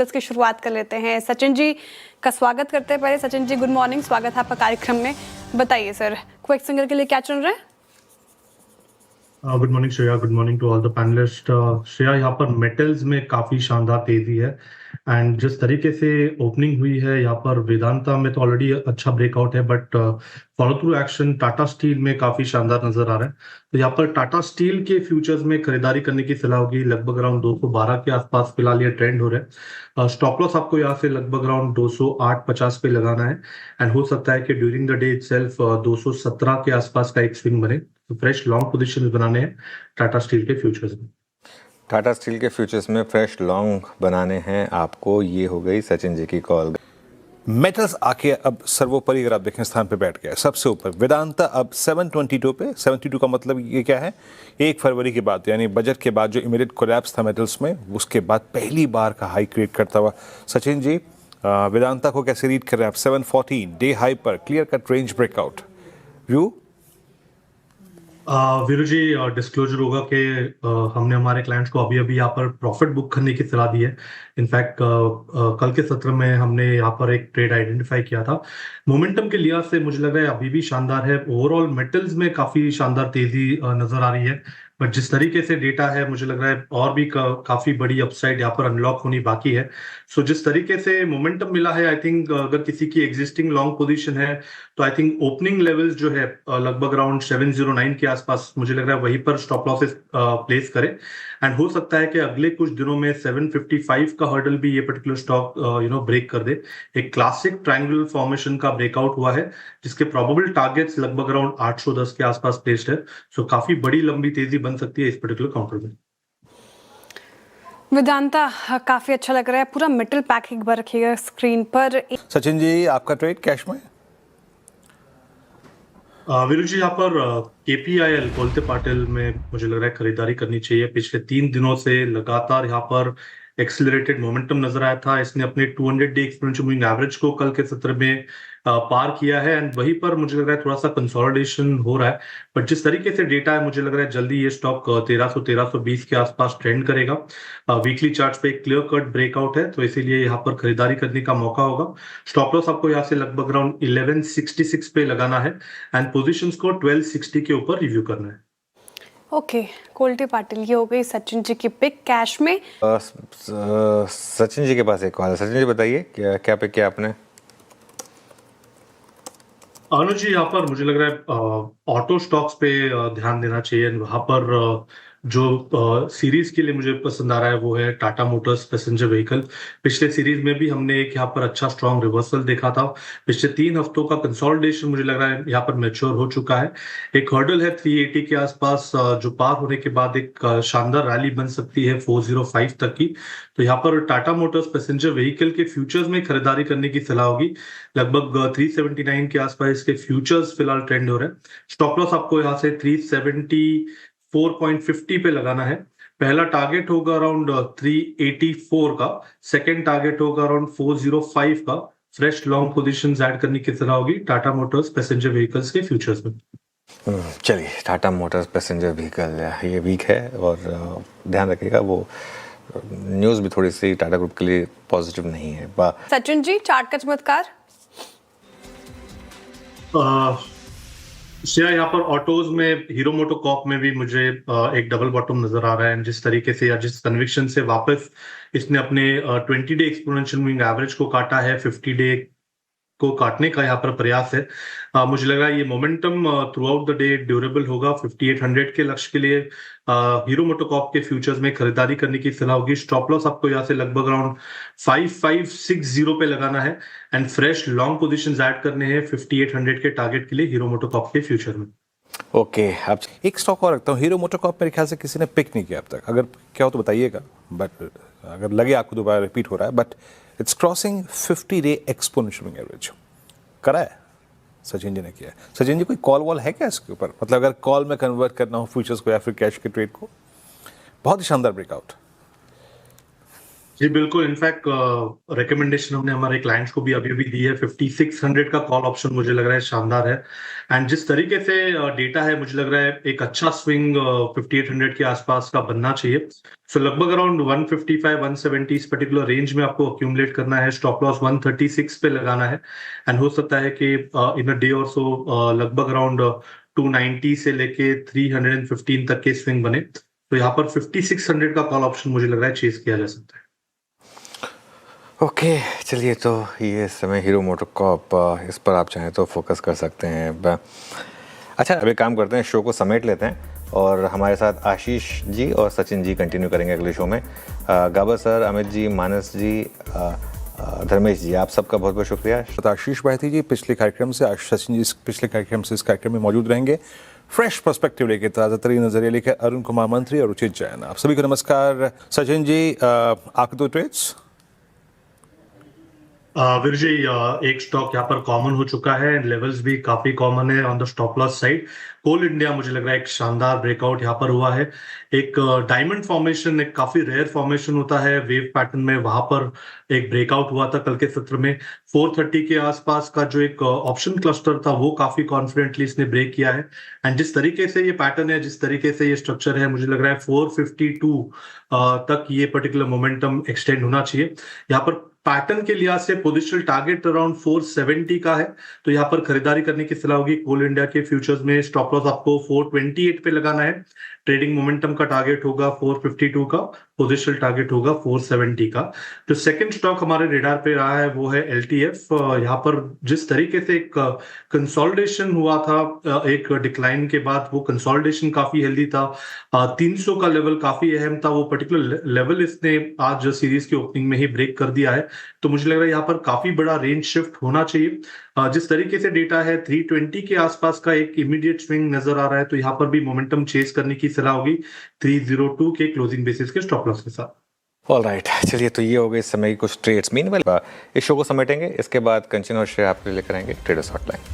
Singles की शुरुआत कर लेते हैं। सचिन जी का स्वागत करते हैं। पहले सचिन जी गुड मॉर्निंग, स्वागत है आपका कार्यक्रम में। बताइए सर, क्विक सिंगल के लिए क्या चल रहा है? Good morning Shreya, good morning to all the panelist. Shreya, यहाँ पर मेटल्स में काफी शानदार तेजी है एंड जिस तरीके से ओपनिंग हुई है यहाँ पर वेदांता में तो ऑलरेडी अच्छा ब्रेकआउट है, but follow through action Tata steel में काफी शानदार नजर आ रहा है। तो यहाँ पर टाटा स्टील के फ्यूचर्स में खरीदारी करने की सलाह होगी। लगभग अराउंड 212 के आसपास फिलहाल ये ट्रेंड हो रहा है। स्टॉप लॉस आपको यहाँ से लगभग अराउंड 208.50 पे लगाना है एंड हो सकता है कि ड्यूरिंग द डे इटसेल्फ 217 के आसपास का एक स्विंग बने। तो फ्रेश लॉन्ग पोजीशन बनाने हैं टाटा स्टील के फ्यूचर्स में। टाटा स्टील के फ्यूचर्स में फ्रेश लॉन्ग बनाने हैं आपको, ये हो गई सचिन जी की कॉल। मेटल्स आके अब सर्वोपरि अगर आप देखें स्थान पे बैठ गया सबसे ऊपर वेदांता अब 722 पे। 72 का मतलब ये क्या है? 1 फरवरी के बाद यानी बजट के बाद जो इमीडिएट कोलैप्स था मेटल्स में, उसके बाद पहली बार का हाई क्रिएट करता हुआ सचिन जी वेदांता को कैसे रीड कर रहे हैं आप? 714 डे हाई पर clear cut range breakout view. Veeru ji, disclosure होगा कि हमने हमारे क्लाइंट्स को अभी अभी यहाँ पर प्रॉफिट बुक करने की सलाह दी है। इनफैक्ट कल के सत्र में हमने यहाँ पर एक ट्रेड आइडेंटिफाई किया था। मोमेंटम के लिहाज से मुझे लग रहा है अभी भी शानदार है। ओवरऑल मेटल्स में काफी शानदार तेजी नजर आ रही है, बट जिस तरीके से डेटा है मुझे लग रहा है और भी काफी बड़ी अपसाइड यहाँ पर अनलॉक होनी बाकी है। सो जिस तरीके से मोमेंटम मिला है, आई थिंक अगर किसी की एग्जिस्टिंग लॉन्ग पोजीशन है तो आई थिंक ओपनिंग लेवल्स जो है लगभग अराउंड 709 के आसपास मुझे लग रहा है वहीं पर स्टॉप लॉसेस प्लेस करे एंड हो सकता है कि अगले कुछ दिनों में 755 का हर्डल भी ये पर्टिकुलर स्टॉक ब्रेक कर दे। एक क्लासिक ट्रायंगुलर फॉर्मेशन का ब्रेकआउट हुआ है जिसके प्रोबेबल टारगेट्स लगभग अराउंड 810 के आसपास प्लेस्ड है। सो काफी बड़ी लंबी तेजी बन सकती है इस पर्टिकुलर काउंटर में। वेदांता काफी अच्छा लग रहा है, पूरा मेटल पैक एक बार रखिएगा स्क्रीन पर। सचिन जी आपका ट्रेड कैश में? वीरू जी, यहाँ पर केपीआईएल कोलते पाटिल में मुझे लग रहा है खरीदारी करनी चाहिए। पिछले 3 दिनों से लगातार यहाँ पर एक्सिलरेटेड मोमेंटम नजर आया था। इसने अपने 200 डे एक्सपोनेंशियल मूविंग एवरेज को कल के सत्र में पार किया है एंड वहीं पर मुझे लग रहा है थोड़ा सा कंसोलिडेशन हो रहा है। बट जिस तरीके से डेटा है मुझे लग रहा है जल्दी ये स्टॉक 1300-1320 के आसपास ट्रेंड करेगा। वीकली चार्ट्स पे एक क्लियर कट ब्रेकआउट है, तो इसीलिए यहाँ पर खरीदारी करने का मौका होगा। स्टॉप लॉस आपको यहाँ से लगभग अराउंड 1166 पे लगाना है एंड पोजीशंस को 1260 के ऊपर रिव्यू करना है। ओके, कोल्टे पाटिल ये हो गई सचिन जी की पिक कैश में। सचिन जी के पास एक कॉल है। सचिन जी बताइए क्या पिक किया आपने? अनुज जी, यहाँ पर मुझे लग रहा है ऑटो स्टॉक्स पे ध्यान देना चाहिए। वहां पर जो सीरीज के लिए मुझे पसंद आ रहा है वो है टाटा मोटर्स पैसेंजर व्हीकल। पिछले सीरीज में भी हमने एक यहाँ पर अच्छा स्ट्रॉन्ग रिवर्सल देखा था। पिछले 3 हफ्तों का कंसोलिडेशन मुझे लग रहा है यहाँ पर मैच्योर हो चुका है। एक हर्डल है 380 के आसपास, जो पार होने के बाद एक शानदार रैली बन सकती है 405 तक की। तो यहाँ पर टाटा मोटर्स पैसेंजर व्हीकल के फ्यूचर्स में खरीदारी करने की सलाह होगी। लगभग 379 के आसपास इसके फ्यूचर्स फिलहाल ट्रेंड हो रहे हैं। स्टॉप लॉस आपको यहाँ से 374.50 पे लगाना है। पहला टारगेट होगा अराउंड 384 का, सेकंड टारगेट होगा अराउंड 405 का। फ्रेश लॉन्ग पोजीशंस ऐड करने की सलाह होगी टाटा मोटर्स पैसेंजर व्हीकल्स के फ्यूचर्स में। चलिए, टाटा मोटर्स पैसेंजर व्हीकल ये वीक है और ध्यान रखिएगा, वो न्यूज़ भी थोड़ी सी टाटा ग्रुप के लिए पॉजिटिव नहीं है। सचिन जी चार्ट का चमत्कार। यहाँ पर ऑटोज में हीरो मोटोकॉर्प में भी मुझे एक डबल बॉटम नजर आ रहा है। जिस तरीके से या जिस कन्विक्शन से वापस इसने अपने 20 डे एक्सपोनेंशियल मूविंग एवरेज को काटा है, 50 डे को काटने का यहाँ पर प्रयास है। मुझे लग रहा है ये momentum through out the day durable होगा। 5800 के लक्ष्य के लिए हीरो मोटोकॉर्प के फ्यूचर्स में खरीदारी करने की सलाह होगी। स्टॉप लॉस आपको यहाँ से लगभग अराउंड 5560 पे लगाना है and fresh long positions add करने हैं 5800 के टारगेट के लिए हीरो मोटोकॉर्प के फ्यूचर में। ओके, अब एक स्टॉक और रखता हूँ, हीरो मोटोकॉर्प। मेरे ख्याल से किसी ने पिक नहीं किया अब तक। अगर क्या हो तो बताइएगा, बट अगर लगे आपको दोबारा रिपीट हो रहा है, but it's crossing 50 day exponential moving average. करा है, सचिन जी ने किया है। सचिन जी कोई कॉल वॉल है क्या इसके ऊपर? मतलब अगर कॉल में कन्वर्ट करना हो फ्यूचर्स को या फिर कैश के ट्रेड को? बहुत ही शानदार ब्रेकआउट। जी बिल्कुल, इनफैक्ट रिकमेंडेशन हमने हमारे क्लाइंट्स को भी अभी अभी दी है। 5600 का कॉल ऑप्शन मुझे लग रहा है शानदार है। एंड जिस तरीके से डेटा है, मुझे लग रहा है एक अच्छा स्विंग 5800 के आसपास का बनना चाहिए। सो लगभग अराउंड 155 170 इस पर्टिकुलर रेंज में आपको अक्यूमुलेट करना है। स्टॉप लॉस 136 पे लगाना है एंड हो सकता है कि इन अ डे और सो लगभग अराउंड 290 से लेके 315 तक के स्विंग बने। तो यहाँ पर 5600 का कॉल ऑप्शन मुझे लग रहा है चेज किया जा सकता है। ओके चलिए, तो ये समय हीरो मोटोकॉर्प, इस पर आप चाहें तो फोकस कर सकते हैं। अच्छा, अब एक काम करते हैं, शो को समेट लेते हैं और हमारे साथ आशीष जी और सचिन जी कंटिन्यू करेंगे अगले शो में। गाबर सर, अमित जी, मानस जी, धर्मेश जी, आप सबका बहुत बहुत शुक्रिया। आशीष भाटी जी पिछले कार्यक्रम से, सचिन जी पिछले कार्यक्रम से इस कार्यक्रम में मौजूद रहेंगे। फ्रेश पर्सपेक्टिव लेके, ताज़ा तरीन नजरिया लेकर अरुण कुमार मंत्री और रुचित जैन, आप सभी को नमस्कार। सचिन जी, आपके दो ट्रेड्स। वीर जी, एक स्टॉक यहाँ पर कॉमन हो चुका है, लेवल्स भी काफी कॉमन है on the stop loss side. Coal India मुझे लग रहा है एक शानदार ब्रेकआउट यहाँ पर हुआ है। एक डायमंड फॉर्मेशन, एक काफी रेयर फॉर्मेशन होता है वेव पैटर्न में, वहां पर एक ब्रेकआउट हुआ था कल के सत्र में। 430 के आसपास का जो एक ऑप्शन क्लस्टर था वो काफी कॉन्फिडेंटली इसने ब्रेक किया है। एंड जिस तरीके से ये पैटर्न है, जिस तरीके से ये स्ट्रक्चर है, मुझे लग रहा है 452 तक ये पर्टिकुलर मोमेंटम एक्सटेंड होना चाहिए। यहाँ पर पैटर्न के लिहाज से पोजिशनल टारगेट अराउंड 470 का है, तो यहाँ पर खरीदारी करने की सलाह होगी। कोल इंडिया के फ्यूचर्स में स्टॉप लॉस आपको 428 पे लगाना है। ट्रेडिंग मोमेंटम का टारगेट होगा 452 का, पोजिशनल टारगेट होगा 470 का। जो सेकंड स्टॉक हमारे रेडार पे रहा है वो है LTF। यहाँ पर जिस तरीके से एक कंसोलिडेशन हुआ था, एक डिक्लाइन के बाद वो कंसोलिडेशन काफी हेल्दी था। 300 का लेवल काफी अहम था, वो पर्टिकुलर लेवल इसने आज सीरीज की ओपनिंग में ही ब्रेक कर दिया है। तो मुझे लग रहा है यहाँ पर काफी बड़ा रेंज शिफ्ट होना चाहिए। जिस तरीके से डेटा है, 320 के आसपास का एक इमीडिएट स्विंग नजर आ रहा है, तो यहाँ पर भी मोमेंटम चेस करने की सलाह होगी 302 के क्लोजिंग बेसिस के स्टॉप लॉस के साथ। ऑलराइट, चलिए, तो ये हो गए इस समय की कुछ ट्रेड्स। मीनवाइल इस शो को समेटेंगे, इसके बाद कंचन और श्रेया आपके लिए लेकर आएंगे ट्रेडर्स हॉटलाइन।